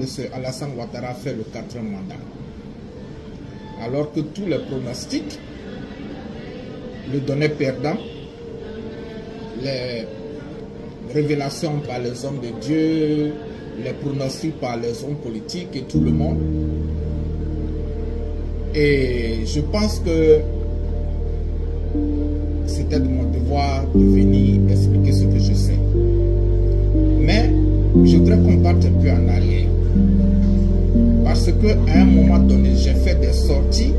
M. Alassane Ouattara fait le 4e mandat. Alors que tous les pronostics le donnaient perdant, les révélations par les hommes de Dieu, les pronostics par les hommes politiques et tout le monde. Et je pense que c'était de mon devoir de venir expliquer ce que je sais. Mais je voudrais qu'on parte un peu en arrière. Parce qu'à un moment donné, j'ai fait des sorties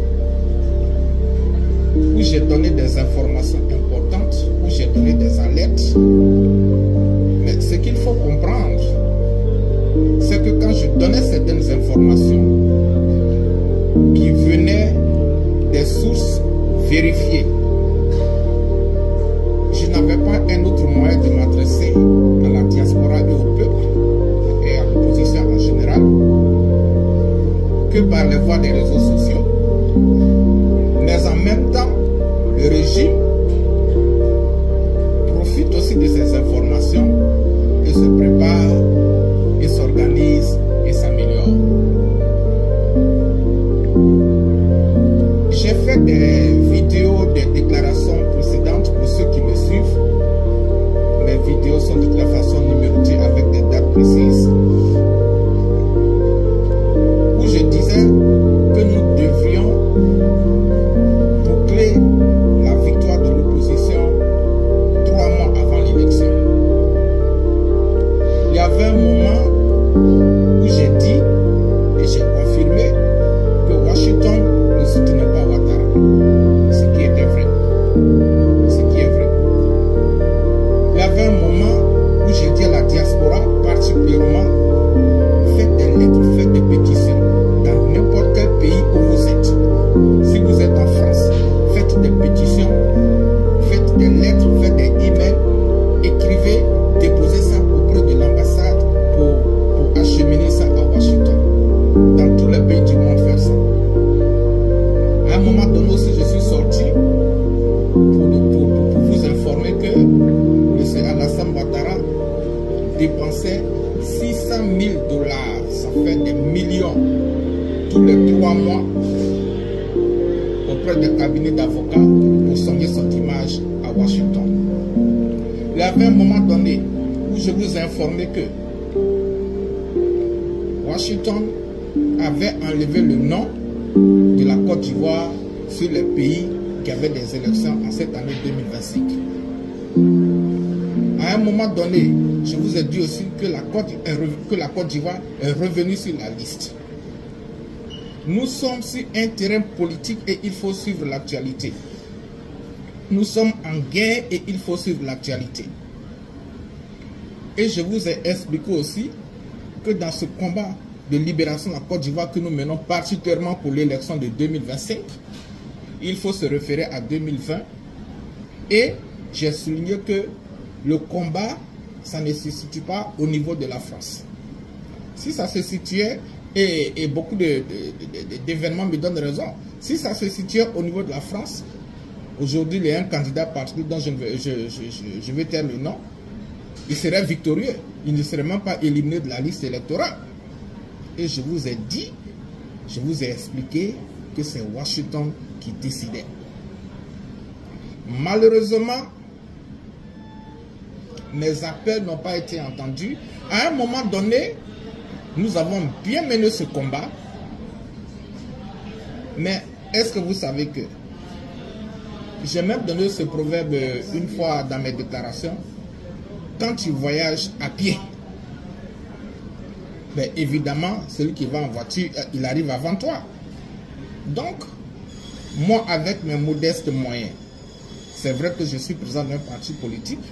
où j'ai donné des informations importantes, où j'ai donné des alertes. Mais ce qu'il faut comprendre, c'est que quand je donnais certaines informations qui venaient des sources vérifiées, je n'avais pas un autre moyen de m'adresser à la diaspora et au peuple et à l'opposition en général que par les voies des réseaux sociaux. Mais en même temps, le régime profite aussi de ces informations et se prépare et s'organise et s'améliore. J'ai fait des vidéos, des déclarations précédentes pour ceux qui me suivent. Mes vidéos sont de toute la façon numérotées avec des dates précises. Où je disais que nous devrions boucler la victoire de l'opposition 3 mois avant l'élection. Il y avait un moment où j'ai dit et j'ai confirmé que Washington ne soutenait pas Ouattara. Ce qui était vrai. Ce qui est vrai. Il y avait un moment où j'ai dit à la diaspora, particulièrement, faites des lettres, faites des pétitions dans n'importe quel pays où vous êtes. Si vous êtes en France, faites des pétitions, faites des lettres, faites des emails, écrivez, déposez ça auprès de l'ambassade pour acheminer ça à Washington. Dans tous les pays du monde, faire ça. À un moment donné aussi, je suis sorti pour vous informer que M. Alassane Ouattara dépensait 600 000 $, ça fait des millions, tous les 3 mois, auprès des cabinets d'avocats pour soigner son image à Washington. Il y avait un moment donné où je vous ai informé que Washington avait enlevé le nom de la Côte d'Ivoire sur les pays qui avaient des élections en cette année 2025. À un moment donné, je vous ai dit aussi que la Côte d'Ivoire est revenue sur la liste. Nous sommes sur un terrain politique et il faut suivre l'actualité. Nous sommes en guerre et il faut suivre l'actualité. Et je vous ai expliqué aussi que dans ce combat de libération de la Côte d'Ivoire que nous menons particulièrement pour l'élection de 2025, il faut se référer à 2020. Et j'ai souligné que le combat, ça ne se situe pas au niveau de la France. Si ça se situait, et beaucoup d'événements me donnent raison, si ça se situait au niveau de la France, aujourd'hui, il y a un candidat particulier dont je vais taire le nom, il serait victorieux. Il ne serait même pas éliminé de la liste électorale. Et je vous ai dit, je vous ai expliqué que c'est Washington qui décidait. Malheureusement, mes appels n'ont pas été entendus. À un moment donné, nous avons bien mené ce combat. Mais est-ce que vous savez que j'ai même donné ce proverbe une fois dans mes déclarations. Quand tu voyages à pied, ben évidemment, celui qui va en voiture, il arrive avant toi. Donc, moi, avec mes modestes moyens, c'est vrai que je suis président d'un parti politique,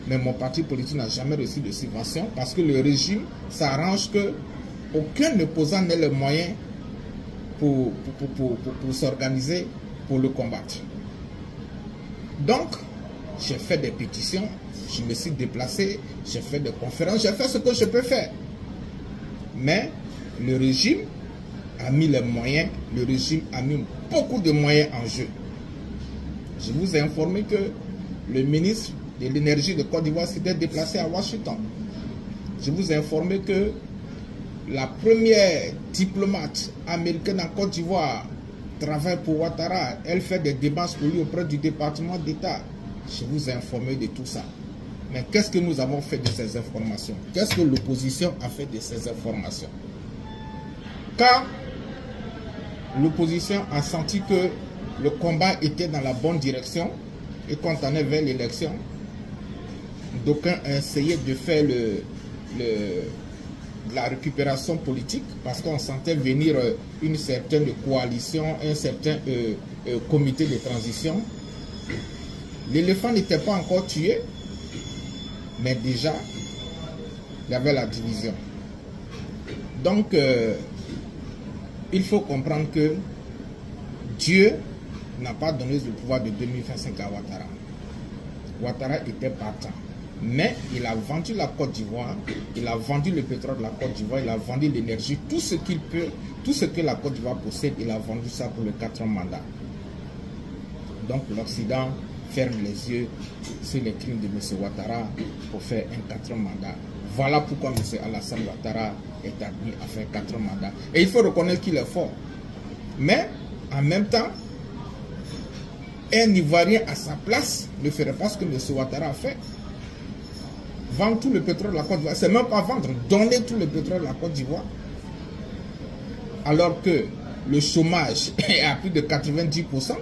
mais mon parti politique n'a jamais reçu de subvention parce que le régime s'arrange que aucun opposant n'ait les moyens pour s'organiser, pour le combattre. Donc, j'ai fait des pétitions, je me suis déplacé, j'ai fait des conférences, j'ai fait ce que je peux faire. Mais le régime a mis les moyens, le régime a mis beaucoup de moyens en jeu. Je vous ai informé que le ministre de l'énergie de Côte d'Ivoire s'était déplacé à Washington. je vous ai informé que la première diplomate américaine en Côte d'Ivoire travaille pour Ouattara. Elle fait des démarches pour lui auprès du département d'État. Je vous ai informé de tout ça. Mais qu'est-ce que nous avons fait de ces informations? Qu'est-ce que l'opposition a fait de ces informations? Quand l'opposition a senti que le combat était dans la bonne direction et qu'on allait vers l'élection, d'aucuns ont essayé de faire la récupération politique parce qu'on sentait venir une certaine coalition, un certain comité de transition. L'éléphant n'était pas encore tué, mais déjà, il y avait la division. Donc, il faut comprendre que Dieu n'a pas donné le pouvoir de 2025 à Ouattara. Ouattara était partant. Mais il a vendu la Côte d'Ivoire, il a vendu le pétrole de la Côte d'Ivoire, il a vendu l'énergie, tout ce qu'il peut, tout ce que la Côte d'Ivoire possède, il a vendu ça pour le 4e mandat. Donc l'Occident ferme les yeux sur les crimes de M. Ouattara pour faire un 4e mandat. Voilà pourquoi M. Alassane Ouattara est admis à faire 4 mandats. Et il faut reconnaître qu'il est fort. Mais en même temps, un Ivoirien à sa place ne ferait pas ce que M. Ouattara a fait. Vendre tout le pétrole de la Côte d'Ivoire, c'est même pas vendre, donner tout le pétrole de la Côte d'Ivoire. Alors que le chômage est à plus de 90%.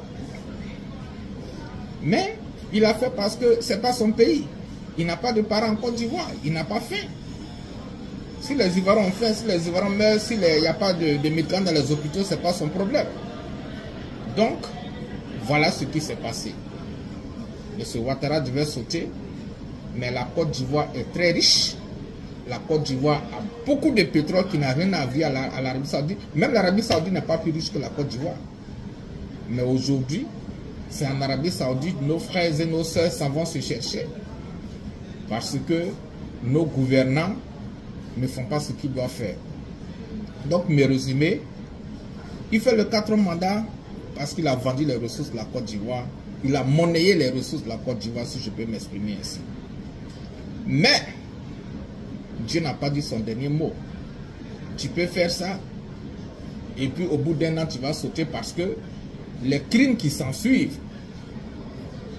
Mais il a fait parce que c'est pas son pays. Il n'a pas de parents en Côte d'Ivoire, il n'a pas faim. Si les Ivoiriens ont faim, si les Ivoiriens meurent, s'il n'y a pas de médicaments dans les hôpitaux, ce n'est pas son problème. Donc, voilà ce qui s'est passé. M. Ouattara devait sauter. Mais la Côte d'Ivoire est très riche. La Côte d'Ivoire a beaucoup de pétrole qui n'a rien à voir à l'Arabie Saoudite. Même l'Arabie Saoudite n'est pas plus riche que la Côte d'Ivoire. Mais aujourd'hui, c'est en Arabie Saoudite, nos frères et nos sœurs s'en vont se chercher. Parce que nos gouvernants ne font pas ce qu'ils doivent faire. Donc, mes résumés, il fait le 4e mandat parce qu'il a vendu les ressources de la Côte d'Ivoire. Il a monnayé les ressources de la Côte d'Ivoire, si je peux m'exprimer ainsi. Mais, Dieu n'a pas dit son dernier mot. Tu peux faire ça, et puis au bout d'1 an, tu vas sauter parce que les crimes qui s'en suivent,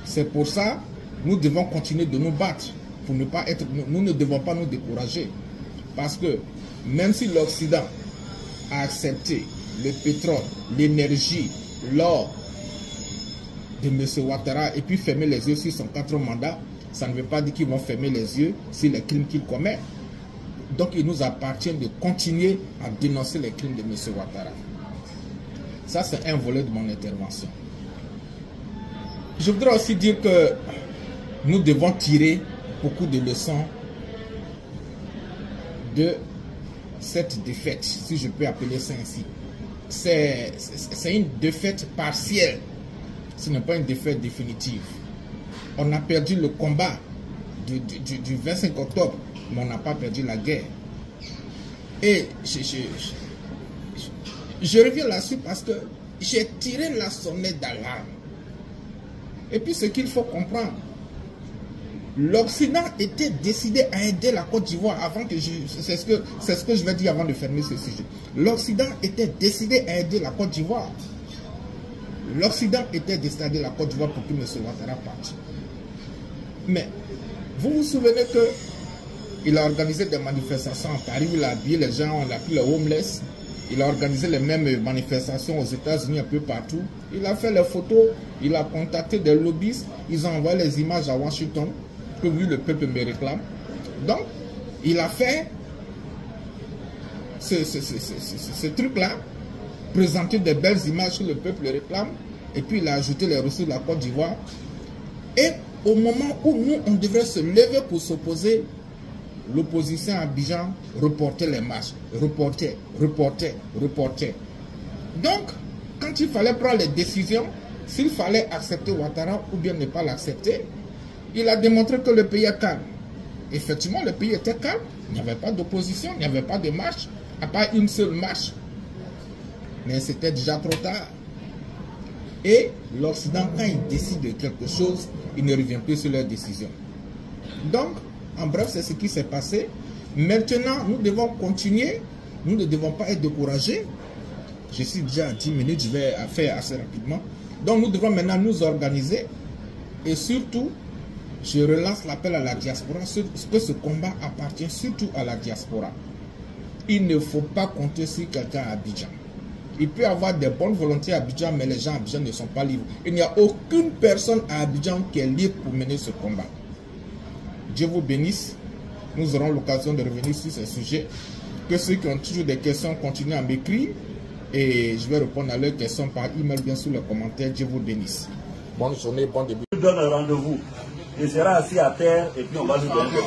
c'est pour ça, nous devons continuer de nous battre. Pour ne pas être, nous ne devons pas nous décourager. Parce que, même si l'Occident a accepté le pétrole, l'énergie, l'or de M. Ouattara, et puis fermer les yeux sur son 4e mandat, ça ne veut pas dire qu'ils vont fermer les yeux sur les crimes qu'il commet. Donc il nous appartient de continuer à dénoncer les crimes de M. Ouattara. Ça, c'est un volet de mon intervention. Je voudrais aussi dire que nous devons tirer beaucoup de leçons de cette défaite, si je peux appeler ça ainsi. C'est une défaite partielle. Ce n'est pas une défaite définitive. On a perdu le combat du 25 octobre, mais on n'a pas perdu la guerre. Et je reviens là-dessus parce que j'ai tiré la sonnette d'alarme. Et puis ce qu'il faut comprendre, l'Occident était décidé à aider la Côte d'Ivoire avant que c'est ce que je vais dire avant de fermer ce sujet. L'Occident était décidé à aider la Côte d'Ivoire. L'Occident était décidé à aider la Côte d'Ivoire pour que M. Ouattara parte. Mais vous vous souvenez qu'il a organisé des manifestations à Paris, il a habillé les gens, on l'a appelé les homeless. Il a organisé les mêmes manifestations aux États-Unis, un peu partout. Il a fait les photos, il a contacté des lobbyistes, ils ont envoyé les images à Washington, que oui, le peuple me réclame. Donc, il a fait ce truc-là, présenter des belles images que le peuple réclame, et puis il a ajouté les ressources de la Côte d'Ivoire. Et au moment où nous, on devrait se lever pour s'opposer, l'opposition à Abidjan reportait les marches, reportait. Donc, quand il fallait prendre les décisions, s'il fallait accepter Ouattara ou bien ne pas l'accepter, il a démontré que le pays est calme. Effectivement, le pays était calme, il n'y avait pas d'opposition, il n'y avait pas de marche, à part une seule marche. Mais c'était déjà trop tard. Et l'Occident, quand il décide de quelque chose, il ne revient plus sur leur décision. Donc, en bref, c'est ce qui s'est passé. Maintenant, nous devons continuer. Nous ne devons pas être découragés. Je suis déjà à 10 minutes, je vais faire assez rapidement. Donc nous devons maintenant nous organiser. Et surtout, je relance l'appel à la diaspora, parce que ce combat appartient surtout à la diaspora. Il ne faut pas compter sur quelqu'un à Abidjan. Il peut y avoir des bonnes volontés à Abidjan, mais les gens à Abidjan ne sont pas libres. Il n'y a aucune personne à Abidjan qui est libre pour mener ce combat. Dieu vous bénisse. Nous aurons l'occasion de revenir sur ces sujets. Que ceux qui ont toujours des questions continuent à m'écrire. Et je vais répondre à leurs questions par email, bien sûr, les commentaires. Dieu vous bénisse. Bonne journée, bon début. Je donne un rendez-vous. Il sera assis à terre et puis on va lui donner des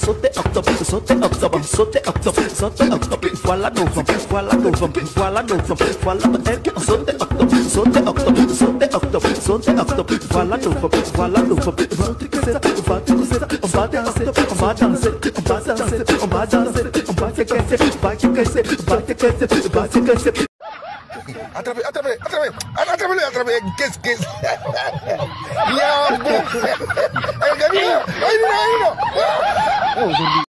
sauter octobre, sauter octobre, sauter octobre, sauter octobre, voilà novembre, voilà novembre, voilà novembre, voilà sauter octobre, sauter octobre, sauter octobre, sauter octobre, voilà novembre, voilà novembre, on va danser, on va danser, on va danser, on va danser, on va danser, on va se casser, on va se casser, on va se casser, on va se casser. Attrapez, attrapez, attrapez, attrapez-le, attrapez, qu'est-ce